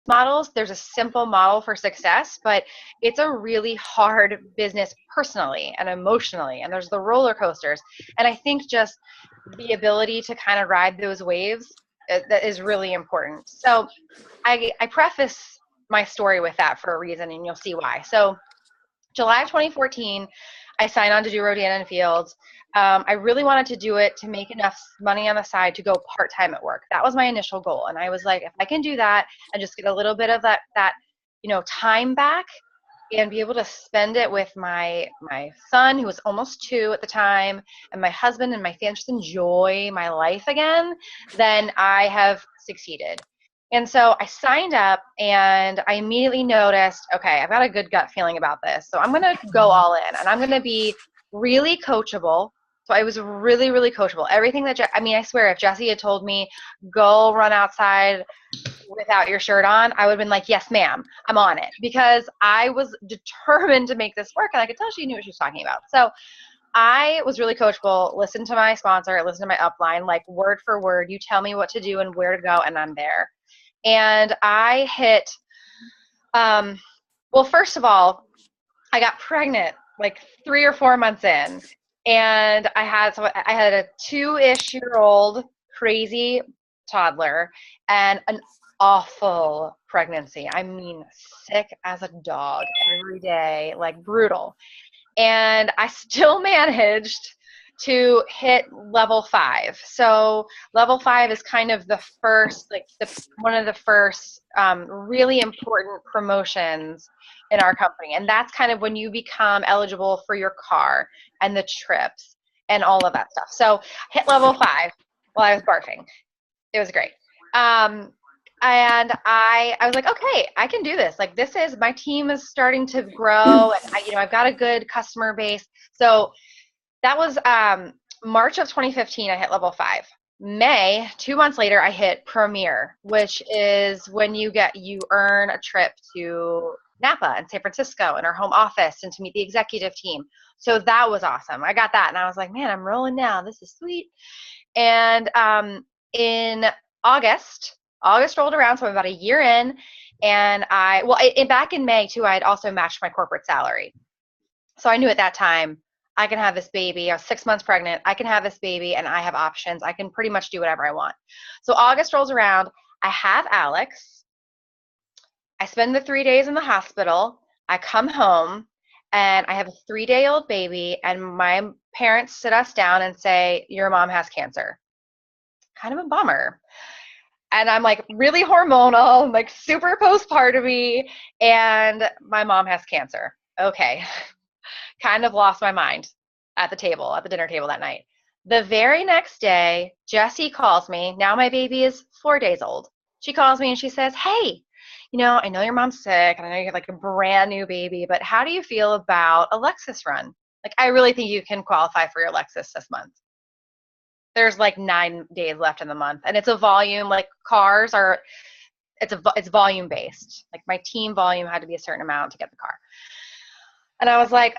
models. There's a simple model for success, but it's a really hard business personally and emotionally. And there's the roller coasters. And I think just the ability to kind of ride those waves that is really important. So I preface my story with that for a reason, and you'll see why. So July of 2014, I signed on to do Rodan and Fields. I really wanted to do it to make enough money on the side to go part time at work. That was my initial goal, and I was like, if I can do that and just get a little bit of that time back, and be able to spend it with my son, who was almost 2 at the time, and my husband and my family, just enjoy my life again, then I have succeeded. And so I signed up and I immediately noticed, okay, I've got a good gut feeling about this. So I'm going to go all in and I'm going to be really coachable. So I was really, really coachable. Everything that, I swear, if Jesse had told me, go run outside without your shirt on, I would have been like, yes, ma'am, I'm on it, because I was determined to make this work. And I could tell she knew what she was talking about. So I was really coachable, listened to my sponsor, listened to my upline, like word for word, you tell me what to do and where to go, and I'm there. And I hit, well, first of all, I got pregnant like 3 or 4 months in, and I had a 2-ish-year-old crazy toddler and an awful pregnancy. I mean, sick as a dog every day, like brutal. And I still managed to hit level 5. So level 5 is kind of the first, like one of the first really important promotions in our company. And that's kind of when you become eligible for your car and the trips and all of that stuff. So hit level 5 while I was barfing. It was great. Um, and I was like, okay, I can do this. Like, this is, my team is starting to grow, and I've got a good customer base. So that was March of 2015. I hit level 5. May, 2 months later, I hit Premier, which is when you earn a trip to Napa and San Francisco and our home office and to meet the executive team. So that was awesome. I got that, and I was like, man, I'm rolling now. This is sweet. And in August rolled around, so I'm about a year in, and back in May too, I had also matched my corporate salary. So I knew at that time, I can have this baby. I was 6 months pregnant. I can have this baby, and I have options. I can pretty much do whatever I want. So August rolls around. I have Alex. I spend the 3 days in the hospital. I come home, and I have a 3-day-old baby, and my parents sit us down and say, your mom has cancer. Kind of a bummer. And I'm like really hormonal, like super postpartum-y, and my mom has cancer. Okay. Kind of lost my mind at the dinner table that night. The very next day, Jessie calls me. Now my baby is 4 days old. She calls me and she says, hey, I know your mom's sick and I know you have like a brand new baby, but how do you feel about a Lexus run? Like, I really think you can qualify for your Lexus this month. There's like 9 days left in the month, and it's a volume, like cars are, it's volume based. Like, my team volume had to be a certain amount to get the car. And I was like,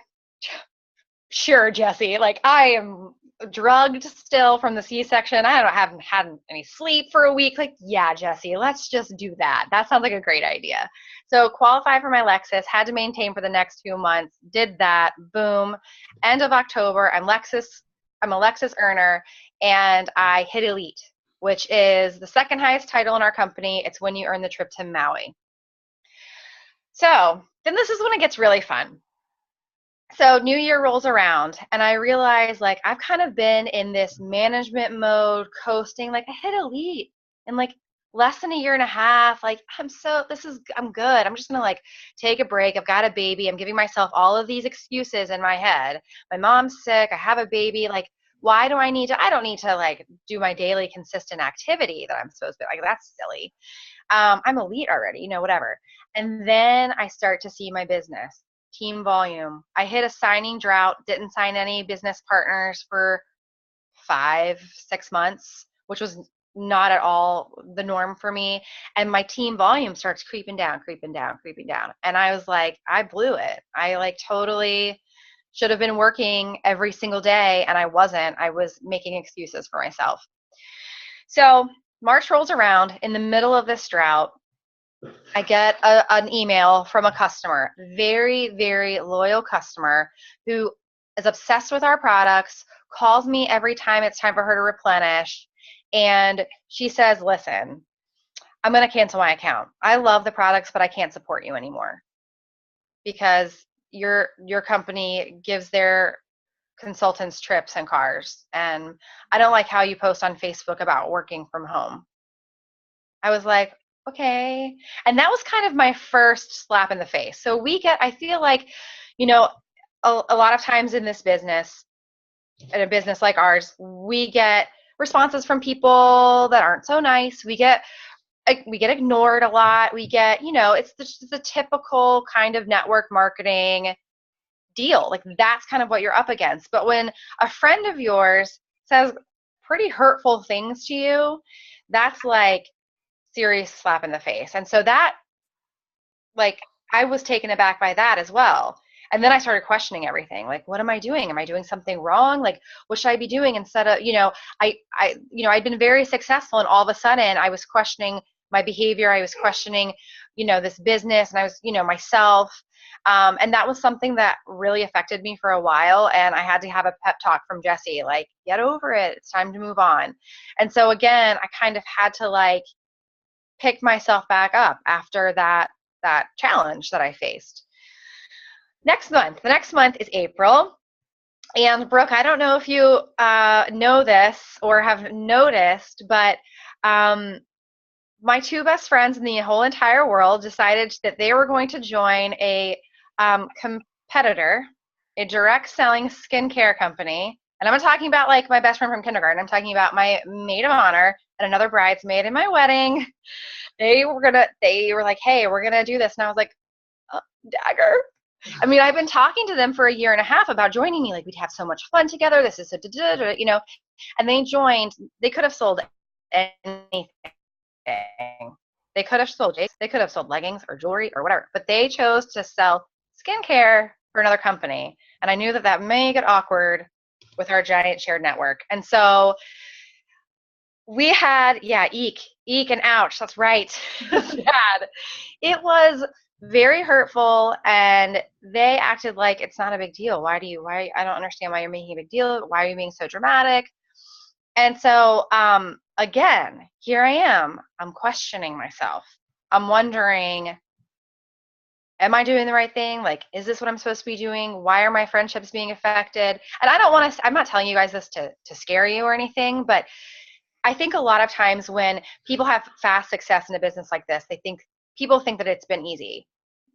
sure, Jesse, like, I am drugged still from the C-section. Haven't had any sleep for a week. Like, yeah, Jesse, let's just do that. That sounds like a great idea. So qualified for my Lexus, had to maintain for the next 2 months, did that, boom. End of October, I'm a Lexus earner, and I hit Elite, which is the second highest title in our company. It's when you earn the trip to Maui. So then this is when it gets really fun. So New Year rolls around, and I realize, like, I've kind of been in this management mode, coasting. Like, I hit Elite in like less than a year and a half. Like, I'm good. I'm just gonna like take a break. I've got a baby. I'm giving myself all of these excuses in my head. My mom's sick. I have a baby. Like, why do I don't need to like do my daily consistent activity that I'm supposed to. Like, that's silly. I'm Elite already, whatever. And then I start to see my business team volume. I hit a signing drought, didn't sign any business partners for 5, 6 months, which was not at all the norm for me. And my team volume starts creeping down, creeping down, creeping down. And I was like, I blew it. I like totally should have been working every single day, and I wasn't. I was making excuses for myself. So March rolls around in the middle of this drought. I get an email from a customer, very, very loyal customer who is obsessed with our products, calls me every time it's time for her to replenish. And she says, listen, I'm going to cancel my account. I love the products, but I can't support you anymore because your company gives their consultants trips and cars. And I don't like how you post on Facebook about working from home. I was like, okay. And that was kind of my first slap in the face. So I feel like, you know, a lot of times in this business, in a business like ours, we get responses from people that aren't so nice. We get ignored a lot. We get, it's the typical kind of network marketing deal. Like that's kind of what you're up against. But when a friend of yours says pretty hurtful things to you, that's like serious slap in the face. And so that, like, I was taken aback by that as well. And then I started questioning everything. Like, what am I doing? Am I doing something wrong? Like, what should I be doing instead of, I'd been very successful, and all of a sudden I was questioning my behavior. I was questioning, this business, and I was, myself. And that was something that really affected me for a while. And I had to have a pep talk from Jesse, like, get over it. It's time to move on. And so again, I kind of had to like pick myself back up after that challenge that I faced. The next month is April. And Brooke, I don't know if you know this or have noticed, but my two best friends in the whole entire world decided that they were going to join a competitor, a direct selling skincare company. And I'm not talking about like my best friend from kindergarten. I'm talking about my maid of honor and another bridesmaid in my wedding. They were like, hey, we're going to do this. And I was like, dagger. I mean, I've been talking to them for a year and a half about joining me. Like, we'd have so much fun together. This is and they joined. They could have sold anything. They could have sold leggings or jewelry or whatever, but they chose to sell skincare for another company. And I knew that may get awkward with our giant shared network. And so we had, eek and ouch. That's right. Bad. It was very hurtful, and they acted like it's not a big deal. Why I don't understand why you're making a big deal. Why are you being so dramatic? And so again, here I am. I'm questioning myself. I'm wondering, am I doing the right thing? Like, is this what I'm supposed to be doing? Why are my friendships being affected? And I'm not telling you guys this to scare you or anything, but I think a lot of times when people have fast success in a business like this, people think that it's been easy.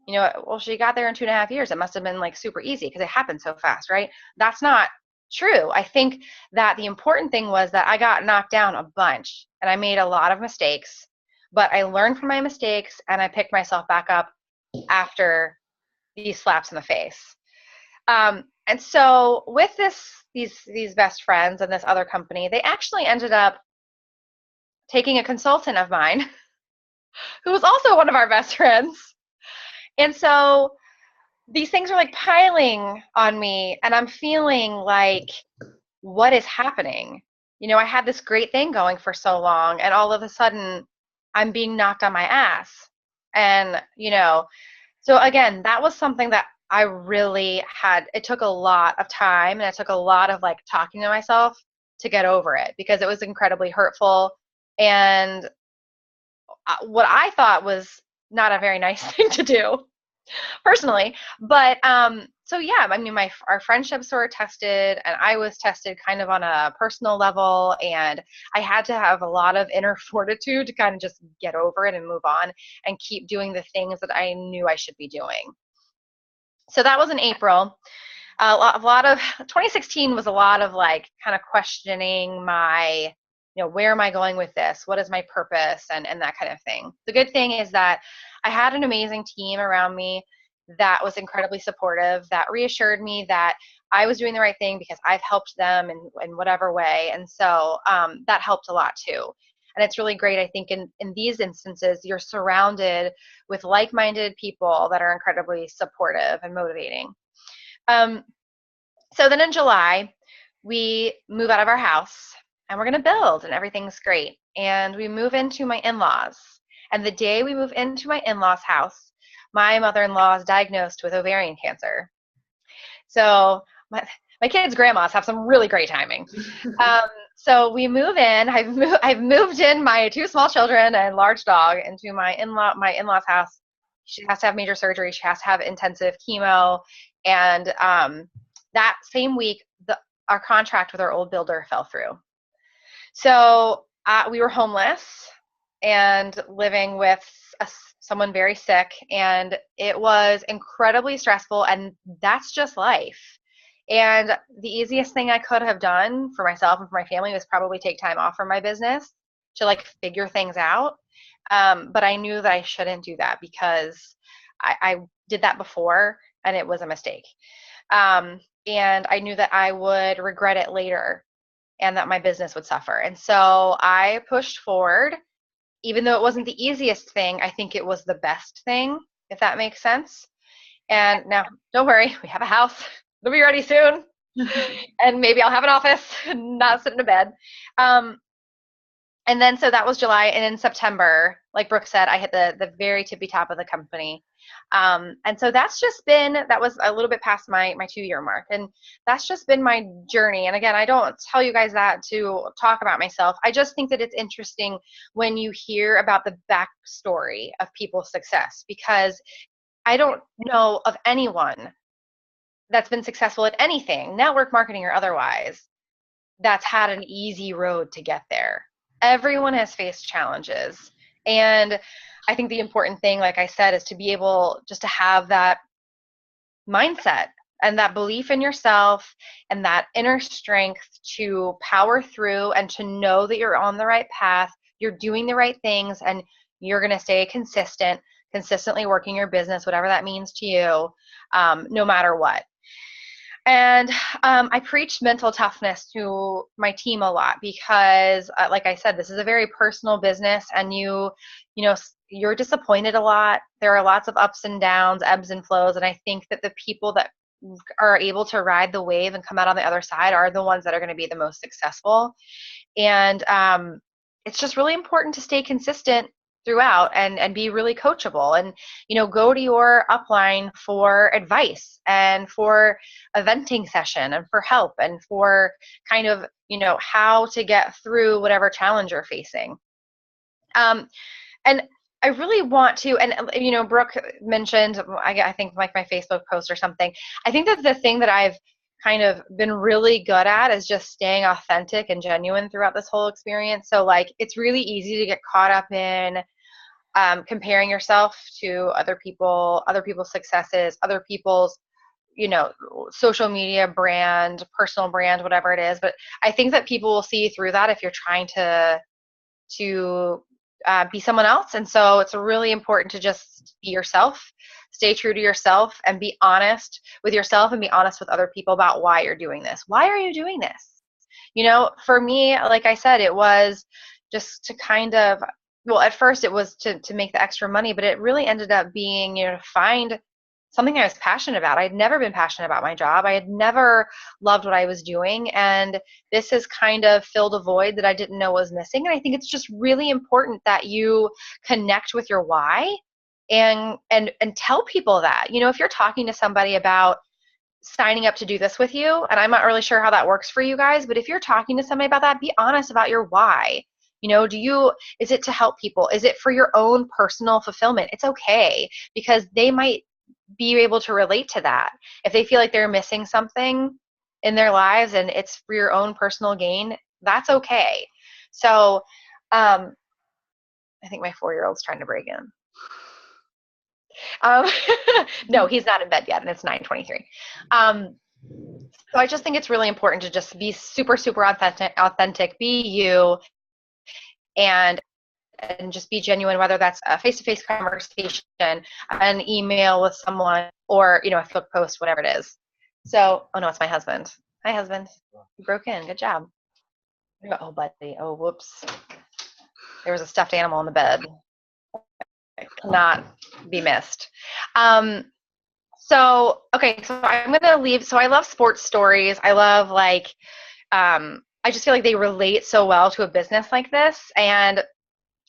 Well, she got there in 2.5 years. It must have been like super easy because it happened so fast, right? That's not true. I think that the important thing was that I got knocked down a bunch and I made a lot of mistakes, but I learned from my mistakes and I picked myself back up after these slaps in the face. And so with these best friends and this other company, they actually ended up taking a consultant of mine who was also one of our best friends. And so these things are like piling on me, and I'm feeling like, what is happening? I had this great thing going for so long, and all of a sudden I'm being knocked on my ass. And, so again, that was something that I really it took a lot of time, and it took a lot of like talking to myself to get over it, because it was incredibly hurtful. And what I thought was not a very nice thing to do personally. But so yeah, I mean, our friendships were tested, and I was tested kind of on a personal level, and I had to have a lot of inner fortitude to kind of just get over it and move on and keep doing the things that I knew I should be doing. So that was in April. A lot of 2016 was a lot of like kind of questioning my, where am I going with this? What is my purpose? And that kind of thing. The good thing is that I had an amazing team around me that was incredibly supportive, that reassured me that I was doing the right thing because I've helped them in whatever way. And so that helped a lot too. And it's really great. I think in these instances, you're surrounded with like-minded people that are incredibly supportive and motivating. So then in July, we move out of our house and we're going to build, and everything's great. And we move into my in-laws. And the day we move into my in-laws' house, my mother-in-law is diagnosed with ovarian cancer. So my kids' grandmas have some really great timing. So we move in. I've moved in my 2 small children and large dog into my in-law's house. She has to have major surgery. She has to have intensive chemo. And that same week, our contract with our old builder fell through. So we were homeless and living with someone very sick, and it was incredibly stressful, and that's just life. And the easiest thing I could have done for myself and for my family was probably take time off from my business to like figure things out. But I knew that I shouldn't do that because I did that before and it was a mistake. And I knew that I would regret it later and that my business would suffer. And so I pushed forward. Even though it wasn't the easiest thing, I think it was the best thing, if that makes sense. And now, don't worry, we have a house. It'll be ready soon. And maybe I'll have an office and not sit in a bed. And then, so that was July. And in September, like Brooke said, I hit the very tippy top of the company. And so that was a little bit past my 2-year mark. And that's just been my journey. And again, I don't tell you guys that to talk about myself. I just think that it's interesting when you hear about the backstory of people's success, because I don't know of anyone that's been successful at anything, network marketing or otherwise, that's had an easy road to get there. Everyone has faced challenges. And I think the important thing, like I said, is to be able just to have that mindset and that belief in yourself and that inner strength to power through and to know that you're on the right path, you're doing the right things, and you're going to stay consistently working your business, whatever that means to you, no matter what. And I preach mental toughness to my team a lot because, like I said, this is a very personal business, and you're disappointed a lot. There are lots of ups and downs, ebbs and flows, and I think that the people that are able to ride the wave and come out on the other side are the ones that are going to be the most successful. And it's just really important to stay consistent throughout and be really coachable, and go to your upline for advice and for a venting session and for help and for kind of how to get through whatever challenge you're facing. And I really want to, and Brooke mentioned, I think like my Facebook post or something. I think that the thing that I've kind of been really good at is just staying authentic and genuine throughout this whole experience. So like, it's really easy to get caught up in comparing yourself to other people's successes, other people's, social media brand, personal brand, whatever it is. But I think that people will see through that if you're trying to be someone else. And so it's really important to just be yourself, stay true to yourself, and be honest with yourself and be honest with other people about why you're doing this. Why are you doing this? For me, like I said, it was just to kind of, well, at first it was to make the extra money, but it really ended up being, to find something I was passionate about. I had never been passionate about my job. I had never loved what I was doing. And this has kind of filled a void that I didn't know was missing. And I think it's just really important that you connect with your why and tell people that, if you're talking to somebody about signing up to do this with you, and I'm not really sure how that works for you guys, but if you're talking to somebody about that, be honest about your why. Is it to help people? Is it for your own personal fulfillment? It's okay, because they might be able to relate to that. If they feel like they're missing something in their lives and it's for your own personal gain, that's okay. So I think my 4-year-old's trying to break in. No, he's not in bed yet, and it's 9:23. So I just think it's really important to just be super, super authentic, be you, and just be genuine, whether that's a face-to-face conversation, an email with someone, or, a Facebook post, whatever it is. So, oh no, it's my husband. Hi, husband. You broke in. Good job. Oh, buddy. Oh, whoops. There was a stuffed animal in the bed. It cannot be missed. So I'm going to leave. So I love sports stories. I love I just feel like they relate so well to a business like this. And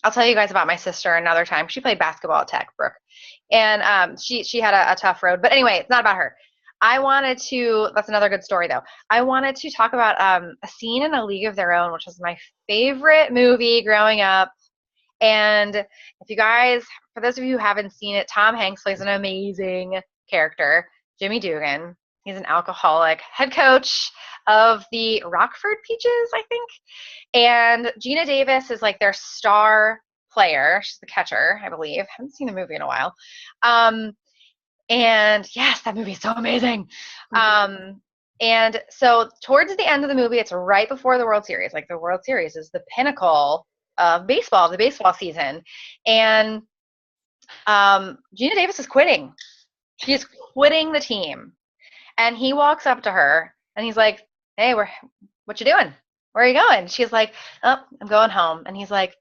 I'll tell you guys about my sister another time. She played basketball at Tech, Brooke, and she had a tough road. But anyway, it's not about her. I wanted to. That's another good story, though. I wanted to talk about a scene in A League of Their Own, which was my favorite movie growing up. And if you guys, for those of you who haven't seen it, Tom Hanks plays an amazing character, Jimmy Dugan. He's an alcoholic head coach of the Rockford Peaches, I think. And Gina Davis is like their star player. She's the catcher, I believe. I haven't seen the movie in a while. And yes, that movie is so amazing. And so towards the end of the movie, it's right before the World Series. Like the World Series is the pinnacle of baseball, the baseball season. And Gina Davis is quitting. She is quitting the team. And he walks up to her and he's like, hey, what you doing? Where are you going? She's like, oh, I'm going home. And he's like,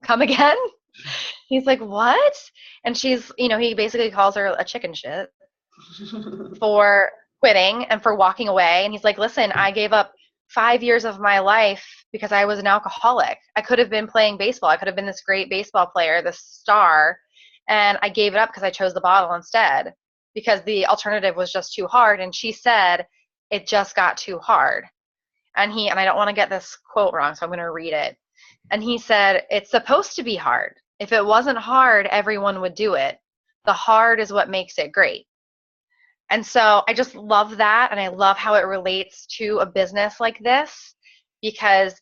come again? He's like, what? And she's, he basically calls her a chicken shit for quitting and for walking away. And he's like, listen, I gave up 5 years of my life because I was an alcoholic. I could have been playing baseball. I could have been this great baseball player, this star. And I gave it up because I chose the bottle instead because the alternative was just too hard. And she said, it just got too hard. And I don't want to get this quote wrong, so I'm going to read it. And he said, it's supposed to be hard. If it wasn't hard, everyone would do it. The hard is what makes it great. And so I just love that. And I love how it relates to a business like this, because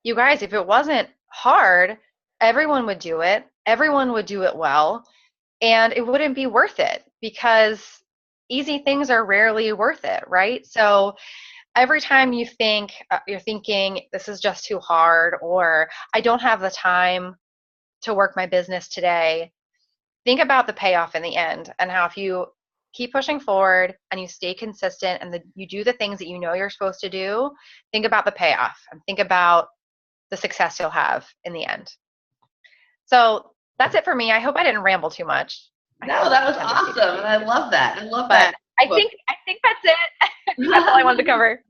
you guys, if it wasn't hard, everyone would do it. Everyone would do it well. And it wouldn't be worth it because easy things are rarely worth it, right? So every time you think you're thinking this is just too hard or I don't have the time to work my business today, think about the payoff in the end and how if you keep pushing forward and you stay consistent and you do the things that you know you're supposed to do, think about the payoff and think about the success you'll have in the end. So that's it for me. I hope I didn't ramble too much. No, that was awesome. And I love that. I love that. I think that's it. That's all I wanted to cover.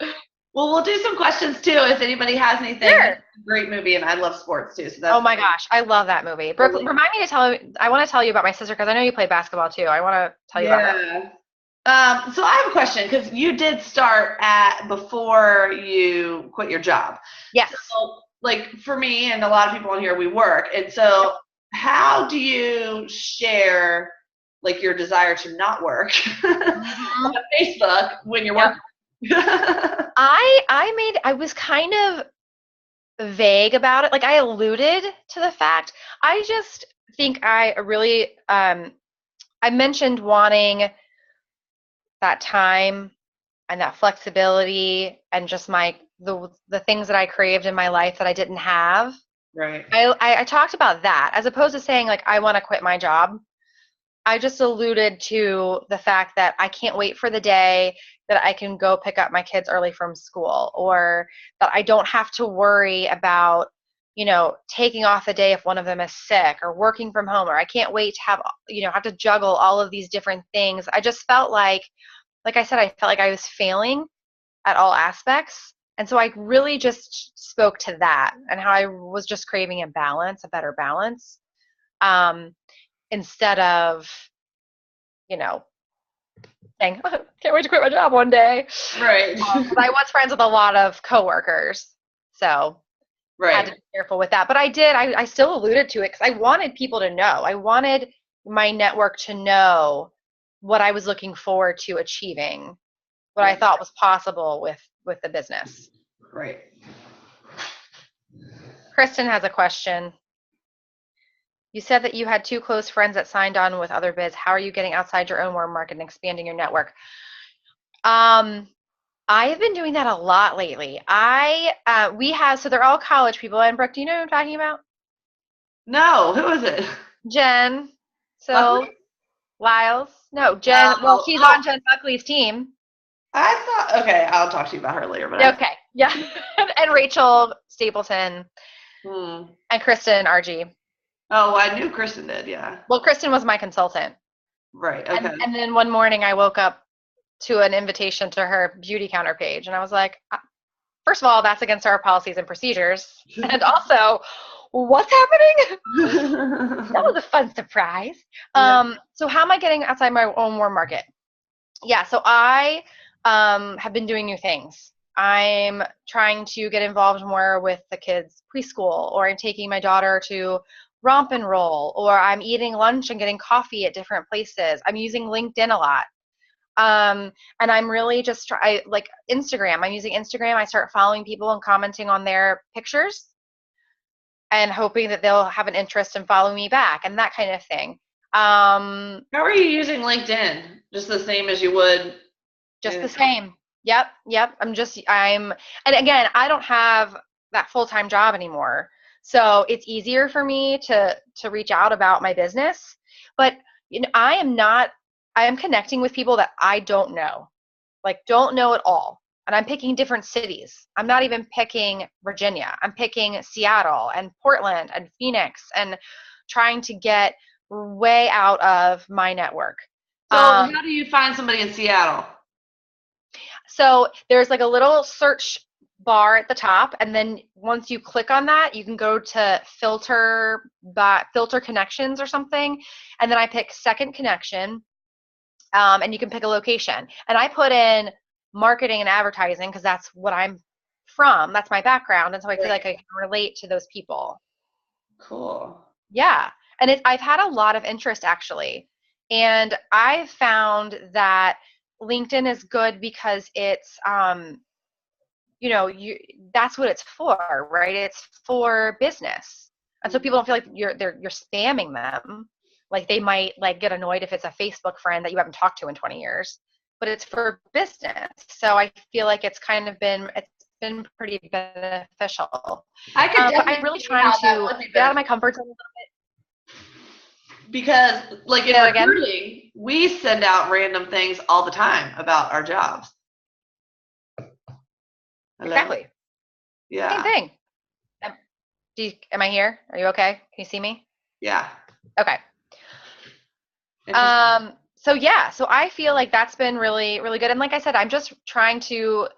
Well, we'll do some questions too if anybody has anything. Sure. It's a great movie, and I love sports too. So that's oh my gosh, I love that movie. Brooke, remind me I want to tell you about my sister because I know you play basketball too. I want to tell you about her. So I have a question because you did start before you quit your job. Yes. So, like for me and a lot of people on here, we work, and so how do you share like your desire to not work on Facebook when you're working? I was kind of vague about it. Like I alluded to the fact. I just think I really I mentioned wanting that time and that flexibility and just the things that I craved in my life that I didn't have. Right. I talked about that as opposed to saying like I want to quit my job. I just alluded to the fact that I can't wait for the day that I can go pick up my kids early from school, or that I don't have to worry about, taking off a day if one of them is sick, or working from home, or I can't wait to have to juggle all of these different things. I just felt like I said, I felt like I was failing at all aspects. And so I really just spoke to that and how I was just craving a better balance. Instead of, saying, oh, can't wait to quit my job one day. Right. I was friends with a lot of coworkers, so I had to be careful with that. But I still alluded to it because I wanted people to know. I wanted my network to know what I was looking forward to achieving, what I thought was possible with the business. Right. Kristen has a question. You said that you had 2 close friends that signed on with other bids. How are you getting outside your own warm market and expanding your network? I have been doing that a lot lately. So they're all college people. And Brooke, do you know who I'm talking about? No, who is it? Jen. So Lyles. No, Jen. Well, she's on Jen Buckley's team. I thought, okay, I'll talk to you about her later. But okay, yeah. And Rachel Stapleton and Kristen RG. Oh, I knew Kristen did, yeah. Well, Kristen was my consultant. Right, okay. And then one morning I woke up to an invitation to her beauty counter page. And I was like, first of all, that's against our policies and procedures. And also, what's happening? That was a fun surprise. Yeah. So how am I getting outside my own warm market? Yeah, so I have been doing new things. I'm trying to get involved more with the kids' preschool, or I'm taking my daughter to romp and roll, or I'm eating lunch and getting coffee at different places. I'm using LinkedIn a lot. And I'm really just like Instagram. I'm using Instagram. I start following people and commenting on their pictures and hoping that they'll have an interest in following me back and that kind of thing. How are you using LinkedIn? Just the same as you would? Just the same. Yep. And again, I don't have that full-time job anymore. So it's easier for me to reach out about my business. But I am connecting with people that I don't know, like don't know at all. And I'm picking different cities. I'm not even picking Virginia. I'm picking Seattle and Portland and Phoenix and trying to get way out of my network. So how do you find somebody in Seattle? So there's like a little search bar at the top, and then once you click on that, you can go to filter connections or something, and then I pick second connection, and you can pick a location. And I put in marketing and advertising because that's what I'm from. That's my background, and so I feel like I can relate to those people. Cool. Yeah, and I've had a lot of interest actually, and I've found that LinkedIn is good because it's that's what it's for, right? It's for business. And so people don't feel like you're spamming them. Like they might like get annoyed if it's a Facebook friend that you haven't talked to in 20 years, but it's for business. So I feel like it's been pretty beneficial. I could but I'm really trying to get out of my comfort zone a little bit. Because like in recruiting, we send out random things all the time about our jobs. Hello? Exactly. Yeah. Same thing. Am I here? Are you okay? Can you see me? Yeah. Okay. So I feel like that's been really, really good. And like I said, I'm just trying to,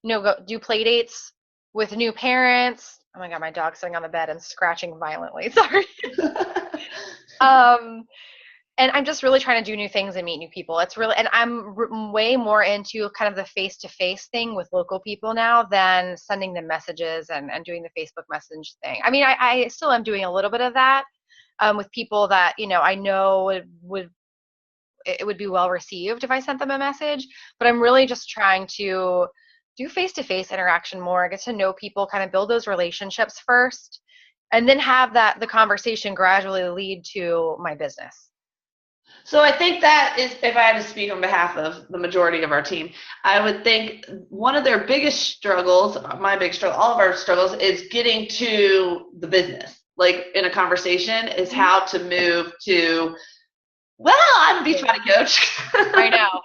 go do play dates with new parents. Oh my God, my dog's sitting on the bed and scratching violently. Sorry. And I'm just really trying to do new things and meet new people. And I'm way more into kind of the face-to-face thing with local people now than sending them messages and doing the Facebook message thing. I mean, I still am doing a little bit of that with people that, I know it would be well received if I sent them a message, but I'm really just trying to do face-to-face interaction more, get to know people, kind of build those relationships first, and then have the conversation gradually lead to my business. So I think that is, if I had to speak on behalf of the majority of our team, I would think one of their biggest struggles, my big struggle, all of our struggles, is getting to the business. Like in a conversation is how to move to, well, I'm a Beachbody coach. I know.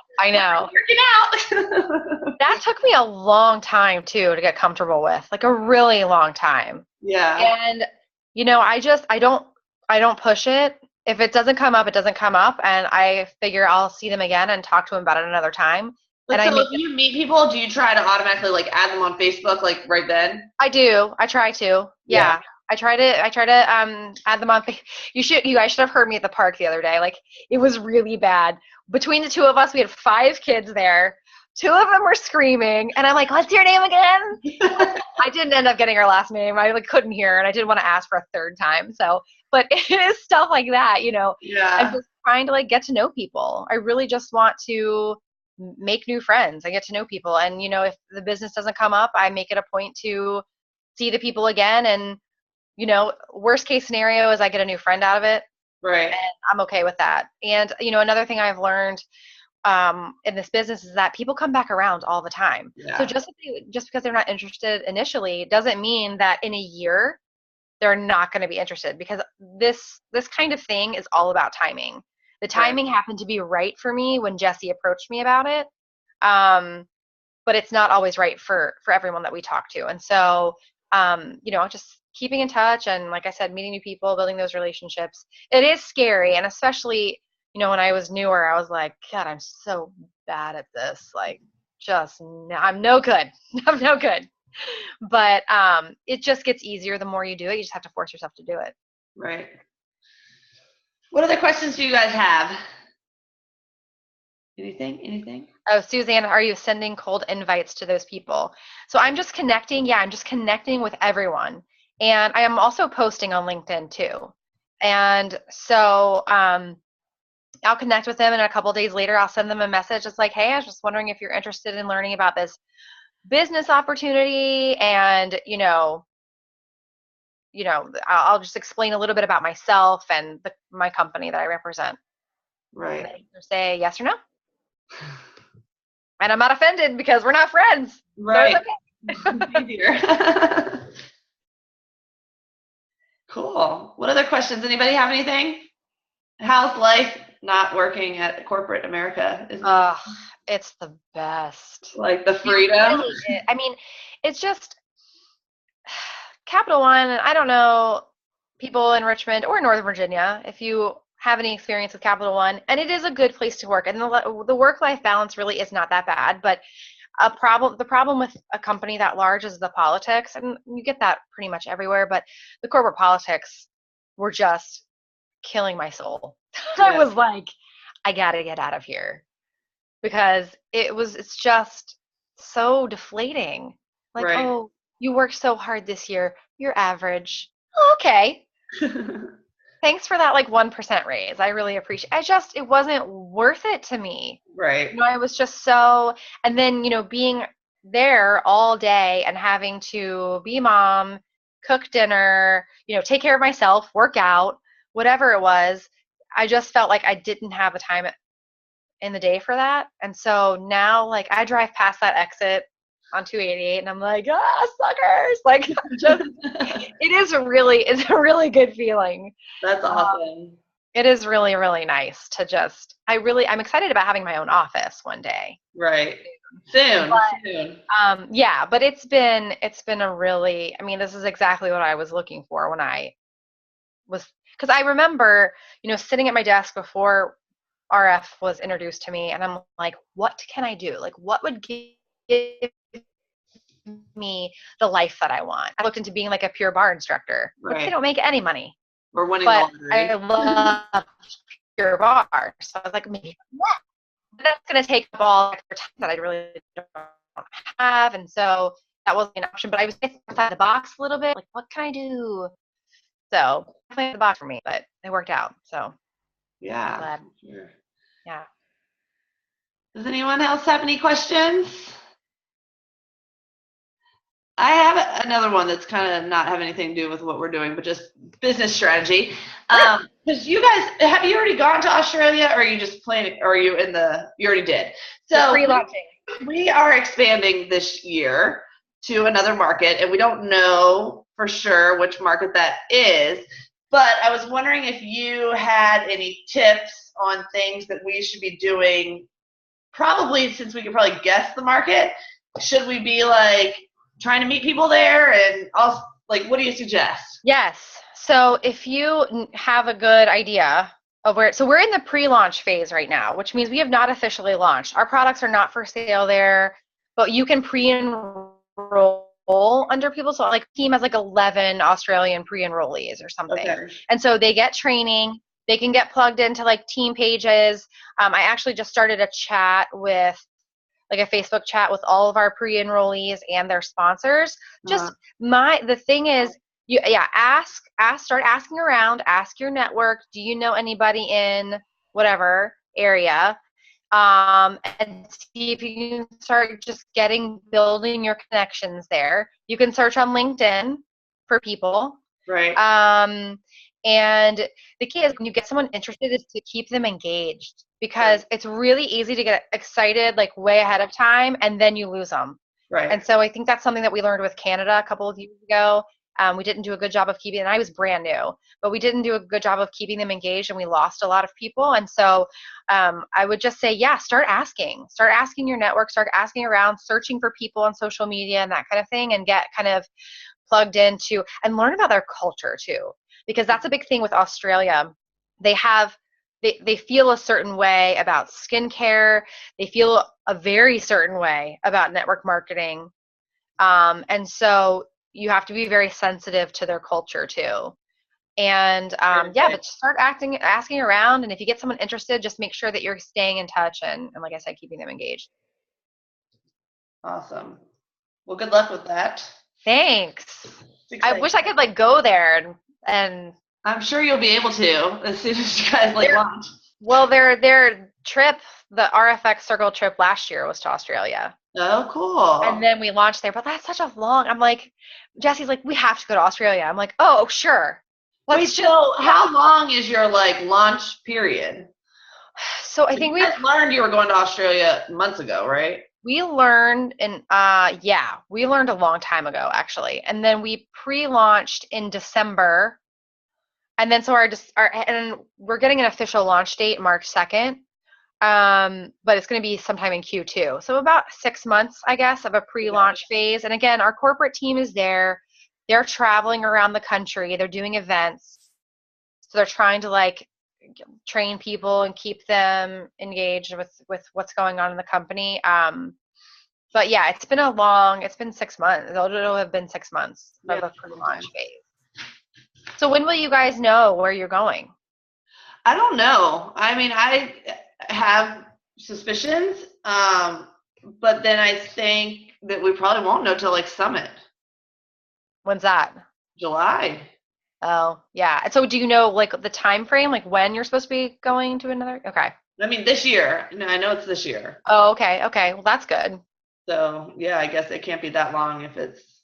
Working out. That took me a long time too to get comfortable with, like a really long time. Yeah. And I don't push it. If it doesn't come up, it doesn't come up, and I figure I'll see them again and talk to them about it another time. But so if you meet people, do you try to automatically like add them on Facebook like right then? I do. I try to. Yeah. I try to add them on. You guys should have heard me at the park the other day. Like it was really bad. Between the two of us, we had 5 kids there. 2 of them were screaming, and I'm like, "What's your name again?" I didn't end up getting her last name. I couldn't hear, and I didn't want to ask for a third time. So, but it is stuff like that, Yeah. I'm just trying to get to know people. I really just want to make new friends. I get to know people, and if the business doesn't come up, I make it a point to see the people again. And worst case scenario is I get a new friend out of it. Right. And I'm okay with that. And another thing I've learned in this business is that people come back around all the time. Yeah. So just because they're not interested initially doesn't mean that in a year they're not going to be interested, because this kind of thing is all about timing. The timing happened to be right for me when Jesse approached me about it. But it's not always right for everyone that we talk to. And so, just keeping in touch and, like I said, meeting new people, building those relationships. It is scary. And especially, when I was newer, I was like, God, I'm so bad at this. Like, I'm no good. I'm no good. But it just gets easier the more you do it. You just have to force yourself to do it. Right. What other questions do you guys have? Anything? Oh, Suzanne, are you sending cold invites to those people? So I'm just connecting. Yeah, I'm just connecting with everyone. And I am also posting on LinkedIn too. And so I'll connect with them, and a couple days later, I'll send them a message. It's like, hey, I was just wondering if you're interested in learning about this business opportunity, and I'll just explain a little bit about myself and my company that I represent. Right. And they either say yes or no. And I'm not offended because we're not friends. Right. So it's okay. Easier. Cool. What other questions? Anybody have anything? How's life not working at corporate America? It's the best. Like the freedom? I mean, it's just Capital One. I don't know people in Richmond or Northern Virginia if you have any experience with Capital One, and it is a good place to work. And the work-life balance really is not that bad, but the problem with a company that large is the politics, and you get that pretty much everywhere, but the corporate politics were just killing my soul. Yeah. I was like, I gotta get out of here, because it's just so deflating. Like, right. oh, you worked so hard this year, you're average. Oh, okay. Thanks for that 1% raise. I really appreciate it. It wasn't worth it to me. Right. I was just so, and then, being there all day and having to be mom, cook dinner, take care of myself, work out, whatever it was, I just felt like I didn't have the time in the day for that. And so now, I drive past that exit on 288 and I'm like, suckers. It's a really good feeling. That's awesome. It is really, really nice to I'm excited about having my own office one day. Right. Soon. Yeah, but it's been this is exactly what I was looking for when because I remember, sitting at my desk before RF was introduced to me, and I'm like, what can I do? What would give me the life that I want? I looked into being a pure bar instructor, which they don't make any money. Or winning but lottery. I love pure bar. So I was like, maybe that's going to take up all extra time that I really don't have. And so that wasn't an option, but I was thinking outside the box a little bit. What can I do? So definitely the box for me, but it worked out. So yeah. Sure. Yeah. Does anyone else have any questions? I have another one that's kind of not have anything to do with what we're doing, but just business strategy. Because you guys, have you already gone to Australia, or are you just planning, or are you you already did? So pre-launching. We are expanding this year to another market, and we don't know for sure which market that is, but I was wondering if you had any tips on things that we should be doing, probably since we can probably guess the market. Should we be trying to meet people there, and also what do you suggest? Yes. So if you have a good idea of so we're in the pre-launch phase right now, which means we have not officially launched. Our products are not for sale there, but you can pre-enroll under people. So team has 11 Australian pre-enrollees or something. Okay. And so they get training. They can get plugged into team pages. I actually just started a chat with a Facebook chat with all of our pre-enrollees and their sponsors. The thing is, start asking around, ask your network. Do you know anybody in whatever area? And see if you can start just building your connections there. You can search on LinkedIn for people. Right. And the key is, when you get someone interested, is to keep them engaged, because it's really easy to get excited way ahead of time, and then you lose them. Right. And so I think that's something that we learned with Canada a couple of years ago. We didn't do a good job of keeping, and I was brand new, but we didn't do a good job of keeping them engaged, and we lost a lot of people. And so I would just say, start asking your network, start asking around, searching for people on social media and that kind of thing, and get kind of plugged into and learn about their culture too. Because that's a big thing with Australia. They feel a certain way about skincare. They feel a very certain way about network marketing. And so you have to be very sensitive to their culture too. And yeah, but start asking around. And if you get someone interested, just make sure that you're staying in touch and like I said, keeping them engaged. Awesome. Well, good luck with that. Thanks. I wish I could like go there and I'm sure you'll be able to as soon as you guys like launch. Well, their trip, the RFX Circle trip last year was to Australia. Oh, cool. And then we launched there, but that's such a long. I'm like, Jesse's like, we have to go to Australia. I'm like, oh, sure. Wait, so how long is your like launch period? So I think we learned you were going to Australia months ago, right? We learned we learned a long time ago actually, and then we pre-launched in December, and then so and we're getting an official launch date March 2nd, but it's going to be sometime in Q2, so about 6 months, I guess, of a pre-launch phase. And again, our corporate team is there. They're traveling around the country. They're doing events, so they're trying to like train people and keep them engaged with what's going on in the company. But yeah, it's been 6 months. It'll have been 6 months of a pre-launch phase. So when will you guys know where you're going? I don't know. I mean, I have suspicions, but then I think that we probably won't know till like Summit. When's that? July. Oh, yeah. And so do you know like the time frame, like when you're supposed to be going to another? Okay. I mean, this year. No, I know it's this year. Oh, okay. Okay. Well, that's good. So, yeah, I guess it can't be that long if it's.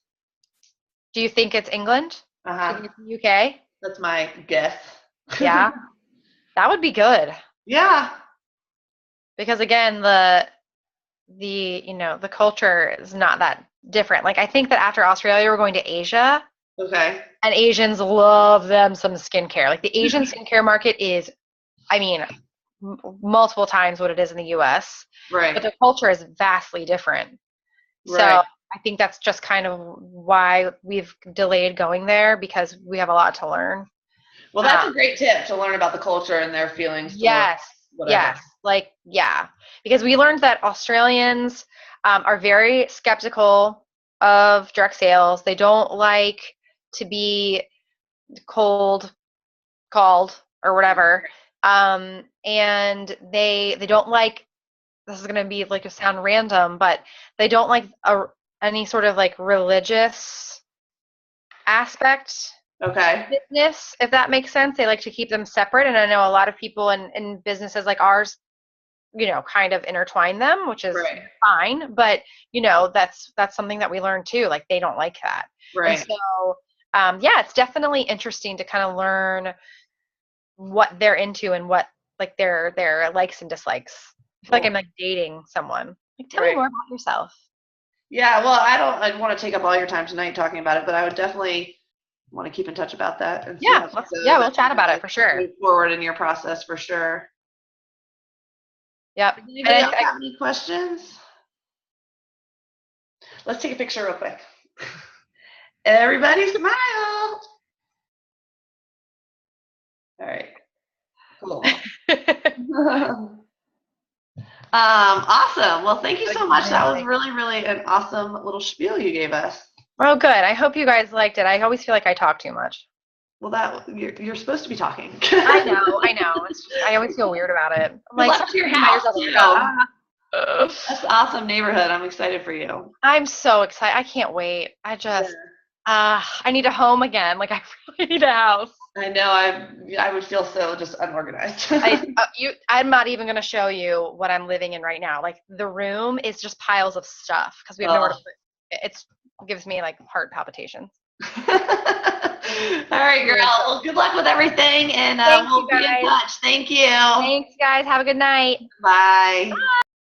Do you think it's England? Uh-huh. UK? That's my guess. Yeah. That would be good. Yeah. Because again, the culture is not that different. Like I think that after Australia, we're going to Asia. Okay. And Asians love them some skincare. Like the Asian skincare market is, I mean, multiple times what it is in the US. Right. But the culture is vastly different. Right. So I think that's just kind of why we've delayed going there, because we have a lot to learn. Well, that's a great tip, to learn about the culture and their feelings. Yes. Yes. Like, yeah. Because we learned that Australians are very skeptical of direct sales. They don't like to be called or whatever. And they don't like, this is going to be like sound random, but they don't like any sort of like religious aspect. Okay. Business, if that makes sense. They like to keep them separate. And I know a lot of people in businesses like ours, kind of intertwine them, which is fine. But, that's something that we learned too. Like they don't like that. Right. And so, it's definitely interesting to kind of learn what they're into and what like their likes and dislikes. I feel like I'm like dating someone. Like, tell me more about yourself. Yeah, well, I want to take up all your time tonight talking about it, but I would definitely want to keep in touch about that. And we'll chat about it for sure. Move forward in your process for sure. Yep. Anybody else have any questions? Let's take a picture real quick. Everybody smile. All right. Cool. Awesome. Well, thank you so much. That was really, really an awesome little spiel you gave us. Oh, good. I hope you guys liked it. I always feel like I talk too much. Well, you're supposed to be talking. I know. I always feel weird about it. I'm like, left your house, That's an awesome neighborhood. I'm excited for you. I'm so excited. I can't wait. I just, I need a home again. Like, I really need a house. I know. I would feel so just unorganized. I'm not even going to show you what I'm living in right now. Like, the room is just piles of stuff because we have nowhere to put it. It gives me like heart palpitations. All right, girl. Well, good luck with everything, and we'll be in touch. Thank you. Thanks, guys. Have a good night. Bye. Bye.